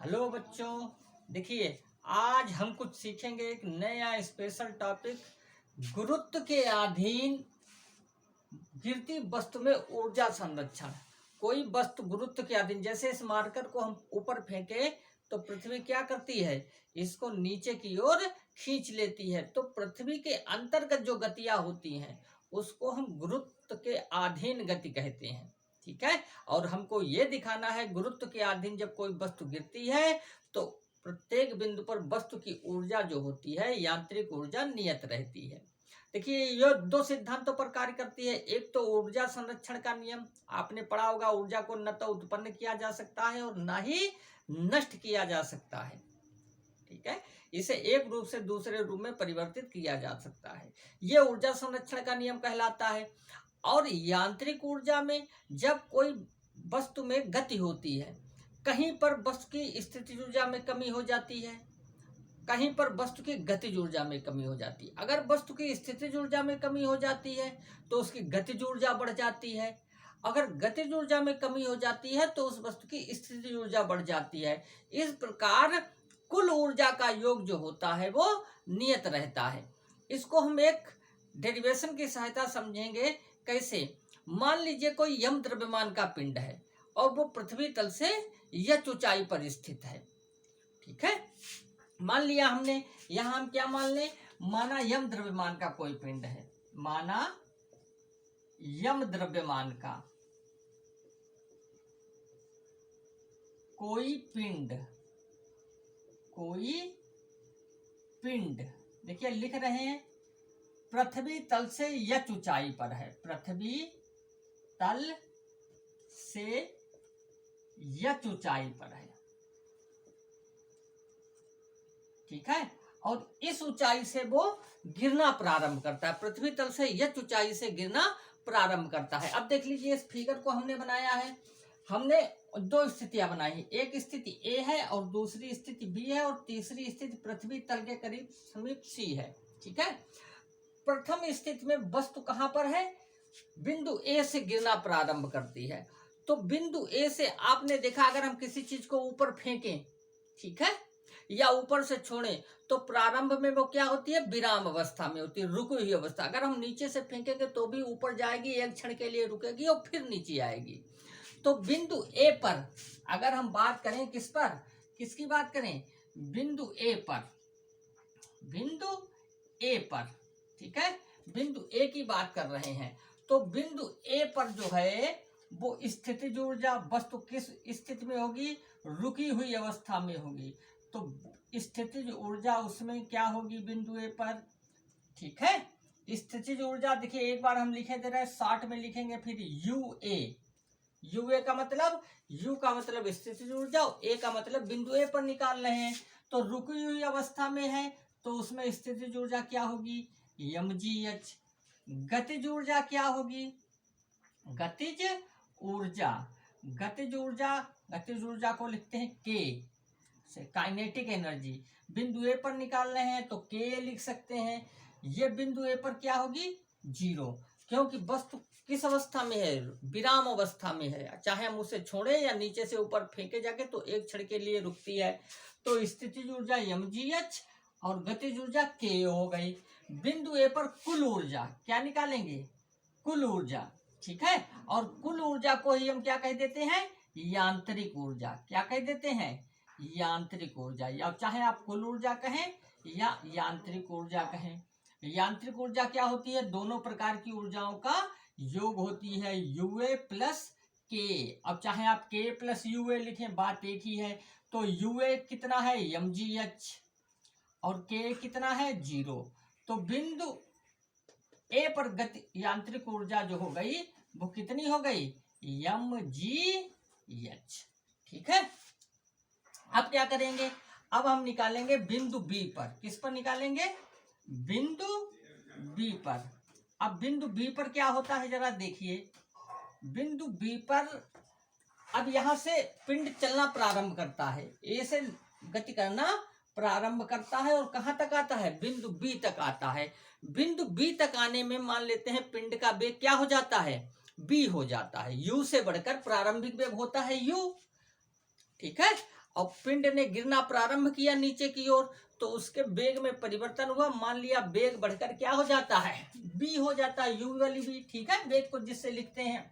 Hello बच्चों, देखिए आज हम कुछ सीखेंगे एक नया स्पेशल टॉपिक। गुरुत्व के अधीन गिरती वस्तु में ऊर्जा संरक्षण। कोई वस्तु गुरुत्व के अधीन, जैसे इस मार्कर को हम ऊपर फेंके तो पृथ्वी क्या करती है, इसको नीचे की ओर खींच लेती है। तो पृथ्वी के अंतर्गत जो गतियां होती हैं उसको हम गुरुत्व के अधीन गति कहते हैं। ठीक है, और हमको ये दिखाना है गुरुत्व के अधीन जब कोई वस्तु गिरती है तो प्रत्येक बिंदु पर वस्तु की ऊर्जा जो होती है, यांत्रिक ऊर्जा नियत रहती है। देखिए ये दो सिद्धांतों पर कार्य करती है। एक तो ऊर्जा संरक्षण का नियम, आपने पढ़ा होगा, ऊर्जा को न तो उत्पन्न किया जा सकता है और न ही नष्ट किया जा सकता है। ठीक है, इसे एक रूप से दूसरे रूप में परिवर्तित किया जा सकता है, यह ऊर्जा संरक्षण का नियम कहलाता है। और यांत्रिक ऊर्जा में जब कोई वस्तु में गति होती है, कहीं पर वस्तु की स्थितिज ऊर्जा में कमी हो जाती है, कहीं पर वस्तु की गतिज ऊर्जा में कमी हो जाती है। अगर वस्तु की स्थितिज ऊर्जा में कमी हो जाती है तो उसकी गतिज ऊर्जा बढ़ जाती है। अगर गतिज ऊर्जा में कमी हो जाती है तो उस वस्तु की स्थितिज ऊर्जा बढ़ जाती है। इस प्रकार कुल ऊर्जा का योग जो होता है वो नियत रहता है। इसको हम एक डेरिवेशन की सहायता समझेंगे। कैसे? मान लीजिए कोई यम द्रव्यमान का पिंड है और वो पृथ्वी तल से यच ऊंचाई पर स्थित है। ठीक है, मान लिया हमने, यहां हम क्या मान लें, माना यम द्रव्यमान का कोई पिंड है, माना यम द्रव्यमान का कोई पिंड, देखिए लिख रहे हैं पृथ्वी तल से यच ऊंचाई पर है, पृथ्वी तल से यच ऊंचाई पर है। ठीक है, और इस ऊंचाई से वो गिरना प्रारंभ करता है, पृथ्वी तल से यच ऊंचाई से गिरना प्रारंभ करता है। अब देख लीजिए इस फिगर को हमने बनाया है, हमने दो स्थितियां बनाई, एक स्थिति ए है और दूसरी स्थिति बी है और तीसरी स्थिति पृथ्वी तल के करीब समीप सी है। ठीक है, प्रथम स्थिति में वस्तु कहां पर है, बिंदु ए से गिरना प्रारंभ करती है। तो बिंदु ए से आपने देखा, अगर हम किसी चीज को ऊपर फेंकें, ठीक है, या ऊपर से छोड़ें तो प्रारंभ में वो क्या होती है, विराम अवस्था में होती है, रुकी हुई अवस्था। अगर हम नीचे से फेंकेंगे तो भी ऊपर जाएगी, एक क्षण के लिए रुकेगी और फिर नीचे आएगी। तो बिंदु ए पर अगर हम बात करें, किस पर, किसकी बात करें, बिंदु ए पर, बिंदु ए पर, ठीक है, बिंदु ए की बात कर रहे हैं। तो बिंदु ए पर जो है वो स्थितिज ऊर्जा वस्तु किस स्थिति में होगी, रुकी हुई अवस्था में होगी। तो स्थितिज ऊर्जा उसमें क्या होगी बिंदु ए पर। ठीक है, स्थितिज ऊर्जा देखिए एक बार हम लिखे दे रहे हैं, 60 में लिखेंगे, फिर यू ए, यू ए का मतलब, यू का मतलब स्थितिज ऊर्जा, ए का मतलब बिंदु ए पर निकाल रहे हैं। तो रुकी हुई अवस्था में है तो उसमें स्थितिज ऊर्जा क्या होगी, mgh। गतिज ऊर्जा क्या होगी, गतिज ऊर्जा, गतिज ऊर्जा, गतिज ऊर्जा को लिखते हैं k से, काइनेटिक एनर्जी। बिंदु ए पर निकाल रहे हैं तो k लिख सकते हैं। ये बिंदु ए पर क्या होगी, 0, क्योंकि वस्तु किस अवस्था में है, विराम अवस्था में है। चाहे हम उसे छोड़े या नीचे से ऊपर फेंके जाके तो एक क्षण के लिए रुकती है। तो स्थितिज ऊर्जा mgh और गतिज ऊर्जा k हो गई। बिंदु ए पर कुल ऊर्जा क्या निकालेंगे, कुल ऊर्जा। ठीक है, और कुल ऊर्जा को ही हम क्या कह देते हैं, यांत्रिक ऊर्जा। क्या कह देते हैं, यांत्रिक ऊर्जा, या चाहे आप कुल ऊर्जा कहें या यांत्रिक ऊर्जा कहें। यांत्रिक ऊर्जा क्या होती है, दोनों प्रकार की ऊर्जाओं का योग होती है, यूए प्लस के। अब चाहे आप के प्लस यूए लिखें, बात एक ही है। तो यूए कितना है, mgh, और के कितना है, 0। तो बिंदु ए पर गति यांत्रिक ऊर्जा जो हो गई वो कितनी हो गई, mgh। ठीक है, अब क्या करेंगे, अब हम निकालेंगे बिंदु बी पर। किस पर निकालेंगे, बिंदु बी पर। अब बिंदु बी पर क्या होता है जरा देखिए, बिंदु बी पर अब यहां से पिंड चलना प्रारंभ करता है, ए से गति करना प्रारंभ करता है और कहां तक आता है, बिंदु बी तक आता है। बिंदु बी तक आने में मान लेते हैं पिंड का वेग क्या हो जाता है, बी हो जाता है। यू से बढ़कर प्रारंभिक वेग होता है यू। ठीक है, और पिंड ने गिरना प्रारंभ किया नीचे की ओर, तो उसके वेग में परिवर्तन हुआ। मान लिया वेग बढ़कर क्या हो जाता है, b हो जाता है, u वाली v, ठीक है, वेग को जिससे लिखते हैं।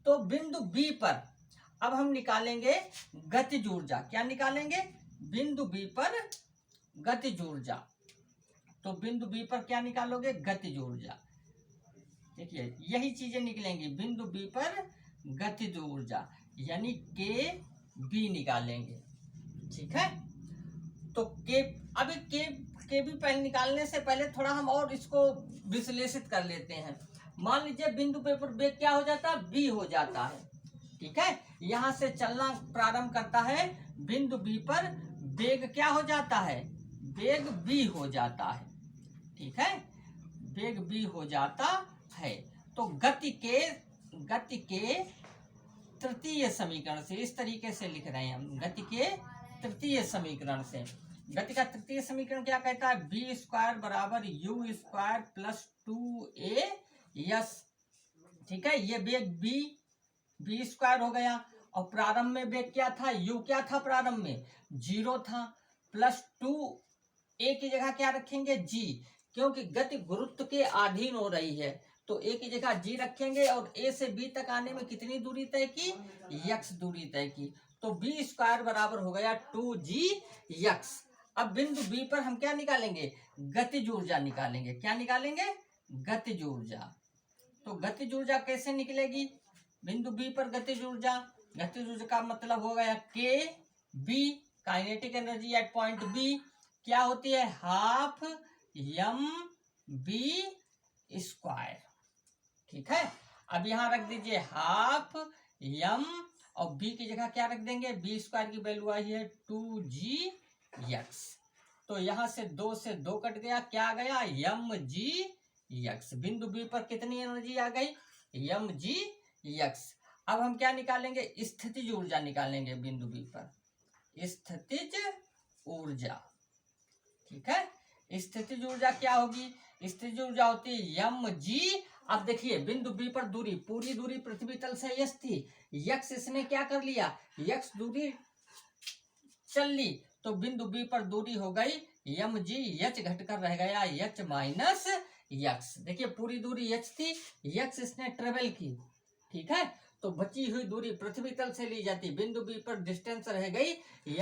तो बिंदु b पर अब हम निकालेंगे गतिज ऊर्जा। क्या निकालेंगे, बिंदु b पर गतिज ऊर्जा। तो बिंदु b पर क्या निकालोगे, गतिज ऊर्जा। देखिए यही चीजें निकलेंगी, बिंदु b पर गतिज ऊर्जा यानी के बी निकालेंगे, ठीक है। तो के अभी के बी पहले निकालने से पहले थोड़ा हम और इसको विश्लेषित कर लेते हैं। मान लीजिए बिंदु पे पर वेग क्या हो जाता है, बी हो जाता है, ठीक है। यहां से चलना प्रारंभ करता है, बिंदु बी पर वेग क्या हो जाता है, वेग बी हो जाता है, ठीक है, वेग बी हो जाता है। तो गति के तृतीय समीकरण से इस तरीके से लिख रहे हैं हम, गति के तृतीय समीकरण से। गति का तृतीय समीकरण क्या कहता है, बी स्क्वायर बराबर यू स्क्वायर प्लस 2a, ठीक है। ये वेग बी स्क्वायर हो गया, और प्रारंभ में वेग क्या था, u क्या था, प्रारंभ में 0 था, प्लस 2a की जगह क्या रखेंगे, g, क्योंकि गति गुरुत्व के अधीन हो रही है, तो a की जगह g रखेंगे। और a से b तक आने में कितनी दूरी तय की, x दूरी तय की। तो b स्क्वायर बराबर हो गया 2gx। अब बिंदु b पर हम क्या निकालेंगे, गतिज ऊर्जा निकालेंगे। क्या निकालेंगे, गतिज ऊर्जा। तो गतिज ऊर्जा कैसे निकलेगी, बिंदु b पर गतिज ऊर्जा का मतलब हो गया के B, kinetic energy at point B क्या होती है, हाफ एम बी स्क्वायर, ठीक है। अब यहां रख दीजिए हाफ एम, और b की जगह क्या रख देंगे, बी स्क्वायर की वैल्यू आई है 2gx। तो यहां से 2 से 2 कट गया, क्या आ गया, mgx। बिंदु b पर कितनी एनर्जी आ गई, mgx। अब हम क्या निकालेंगे, स्थितिज ऊर्जा निकालेंगे बिंदु b पर, स्थितिज ऊर्जा, ठीक है। स्थितिज ऊर्जा क्या होगी, स्थितिज ऊर्जा होती है mg। अब देखिए बिंदु b पर दूरी, पूरी दूरी पृथ्वी तल से h थी, x इसने क्या कर लिया, x दूरी चल ली, तो बिंदु b पर दूरी हो गई mg, h घटकर रह गया h माइनस x। देखिए पूरी दूरी h थी, x इसने ट्रेवल की, ठीक है। तो बची हुई दूरी पृथ्वी तल से ली जाती, बिंदु b पर डिस्टेंस रह गई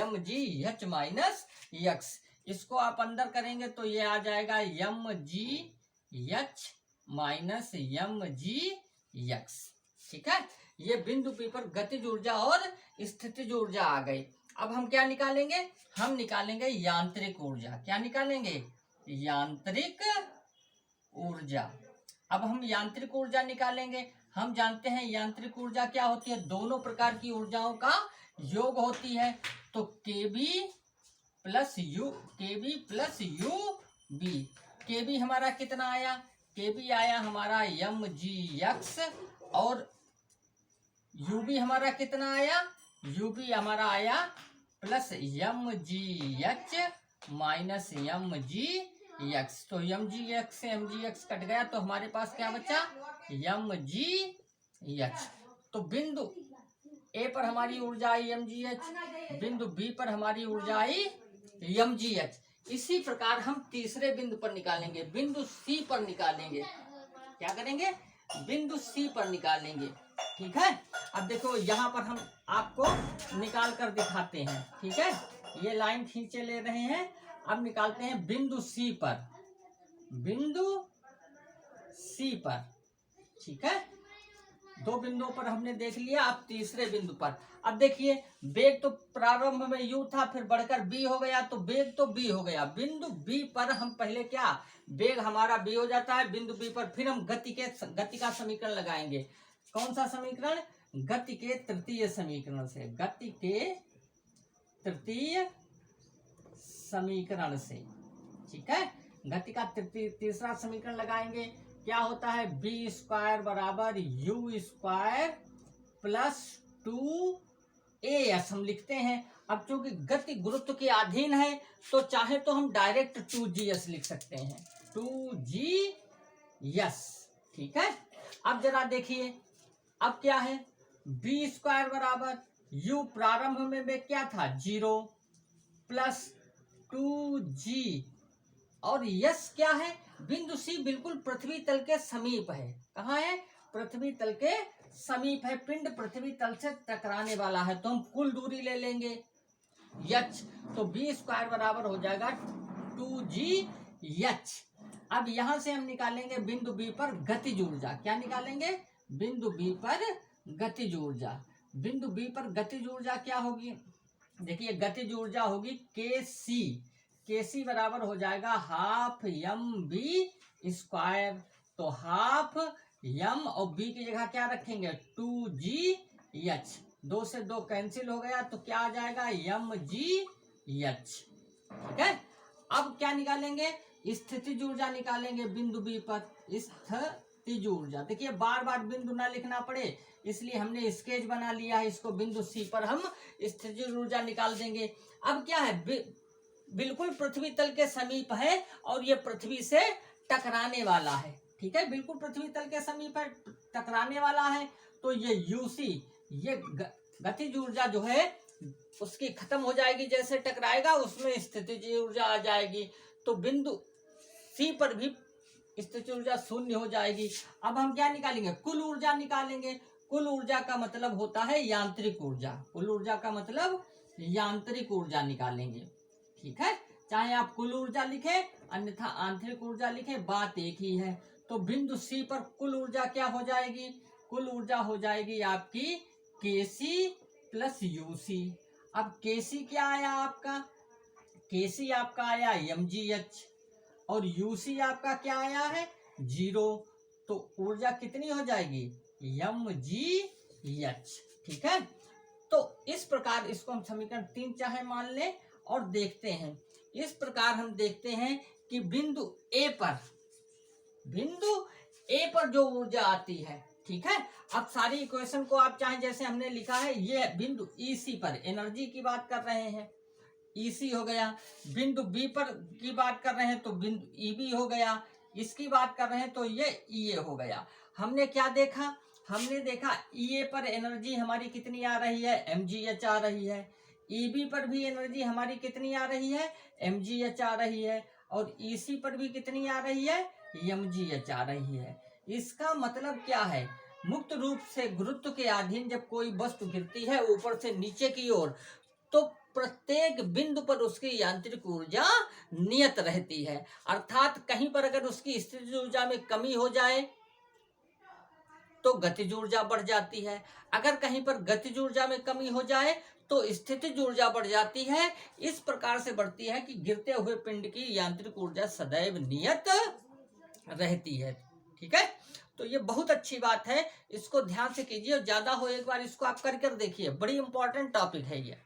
mg h माइनस x। इसको आप अंदर करेंगे तो ये आ जाएगा mg h minus mg x, ठीक है। ये बिंदु p पर गतिज ऊर्जा और स्थितिज ऊर्जा आ गई। अब हम क्या निकालेंगे, हम निकालेंगे यांत्रिक ऊर्जा। क्या निकालेंगे, यांत्रिक ऊर्जा। अब हम यांत्रिक ऊर्जा निकालेंगे। हम जानते हैं यांत्रिक ऊर्जा क्या होती है, दोनों प्रकार की ऊर्जाओं का योग होती है। तो केबी प्लस यू बी, केबी हमारा कितना आया, केबी आया हमारा mgx, और यूबी हमारा कितना आया, यूबी हमारा आया प्लस mgh माइनस mgx। तो mgx से mgx कट गया, तो हमारे पास क्या बचा, mgh। तो बिंदु ए पर हमारी ऊर्जा आई mgh, बिंदु बी पर हमारी ऊर्जा आई mgh। इसी प्रकार हम तीसरे बिंदु पर निकालेंगे, बिंदु सी पर निकालेंगे। क्या करेंगे, बिंदु सी पर निकालेंगे, ठीक है। अब देखो यहाँ पर हम आपको निकाल कर दिखाते हैं, ठीक है। ये लाइन खींचे ले रहे हैं। अब निकालते हैं बिंदु सी पर, बिंदु सी पर, ठीक है। दो बिंदुओं पर हमने देख लिया, अब तीसरे बिंदु पर। अब देखिए वेग तो प्रारंभ में u था, फिर बढ़कर b हो गया, तो वेग तो b हो गया। बिंदु b पर हम पहले क्या, वेग हमारा b हो जाता है बिंदु b पर, फिर हम गति का समीकरण लगाएंगे। कौन सा समीकरण, गति के तृतीय समीकरण से, गति के तृतीय समीकरण से, ठीक है। गति का तीसरा समीकरण लगाएंगे। क्या होता है, बी स्क्वायर बराबर यू स्क्वायर प्लस 2as हम लिखते हैं। अब चूंकि गति गुरुत्व के अधीन है, तो चाहे तो हम डायरेक्ट 2gs लिख सकते हैं, 2gs, ठीक है। अब जरा देखिए, अब क्या है, बी स्क्वायर बराबर U प्रारंभ में क्या था 0 प्लस 2G और यस क्या है, बिंदु C बिल्कुल पृथ्वी तल के समीप है। कहाँ है, पृथ्वी तल के समीप है, पिंड पृथ्वी तल से टकराने वाला है। तो हम कुल दूरी ले लेंगे h, तो b² बराबर हो जाएगा 2G h। अब यहां से हम निकालेंगे बिंदु B पर गतिज ऊर्जा। क्या निकालेंगे, बिंदु B पर गतिज ऊर्जा। बिंदु B पर गतिज ऊर्जा क्या होगी, देखिए गतिज ऊर्जा होगी Kc बराबर हो जाएगा हाफ mv²। तो हाफ m और b की जगह क्या रखेंगे 2Gh, 2 से 2 कैंसिल हो गया तो क्या आ जाएगा mgh। ठीक है, अब क्या निकालेंगे, स्थितिज ऊर्जा निकालेंगे बिंदु B पर, स्थितिज ऊर्जा। देखिए बार बार बिंदु ना लिखना पड़े इसलिए हमने स्केच बना लिया है, इसको बिंदु C पर हम स्थितिज ऊर्जा निकाल देंगे। अब क्या है, बिल्कुल पृथ्वी तल के समीप है और ये पृथ्वी से टकराने वाला है। ठीक है, बिल्कुल पृथ्वी तल के समीप है, टकराने वाला है, तो ये UC, ये गतिज ऊर्जा जो है उसकी खत्म हो जाएगी, जैसे टकराएगा उसमें स्थितिज ऊर्जा आ जाएगी। तो बिंदु C पर भी स्थितिज ऊर्जा 0 हो जाएगी। अब हम क्या निकालेंगे, कुल ऊर्जा निकालेंगे। कुल ऊर्जा का मतलब होता है यांत्रिक ऊर्जा, कुल ऊर्जा का मतलब यांत्रिक ऊर्जा निकालेंगे। ठीक है, चाहे आप कुल ऊर्जा लिखे अन्यथा आंतरिक ऊर्जा लिखे, बात एक ही है। तो बिंदु C पर कुल ऊर्जा क्या हो जाएगी, कुल ऊर्जा हो जाएगी आपकी Kc प्लस UC। अब Kc क्या आया आपका, Kc आपका आया mgh और UC आपका क्या आया है 0। तो ऊर्जा कितनी हो जाएगी mgh। ठीक है, तो इस प्रकार इसको हम समीकरण 3 चाहे मान लें और देखते हैं। इस प्रकार हम देखते हैं कि बिंदु A पर जो ऊर्जा आती है, ठीक है, अब सारी इक्वेशन को आप चाहे जैसे हमने लिखा है, ये बिंदु EC पर एनर्जी की बात कर रहे हैं, EC हो गया। बिंदु B पर की बात कर रहे हैं तो बिंदु EB हो गया। इसकी बात कर रहे हैं तो ये EA हो गया। हमने क्या देखा, हमने देखा EA पर एनर्जी हमारी कितनी आ रही है mgh आ रही है, EB पर भी एनर्जी हमारी कितनी आ रही है mgh आ रही है और EC पर भी कितनी आ रही है mgh आ रही है। इसका मतलब क्या है, मुक्त रूप से गुरुत्व के अधीन जब कोई वस्तु गिरती है ऊपर से नीचे की ओर, तो प्रत्येक बिंदु पर उसकी यांत्रिक ऊर्जा नियत रहती है। अर्थात कहीं पर अगर उसकी स्थितिज ऊर्जा में कमी हो जाए तो गतिज ऊर्जा बढ़ जाती है, अगर कहीं पर गतिज ऊर्जा में कमी हो जाए तो स्थितिज ऊर्जा बढ़ जाती है। इस प्रकार से बढ़ती है कि गिरते हुए पिंड की यांत्रिक ऊर्जा सदैव नियत रहती है। ठीक है, तो ये बहुत अच्छी बात है, इसको ध्यान से कीजिए और ज्यादा हो एक बार इसको आप कर देखिए, बड़ी इंपॉर्टेंट टॉपिक है ये।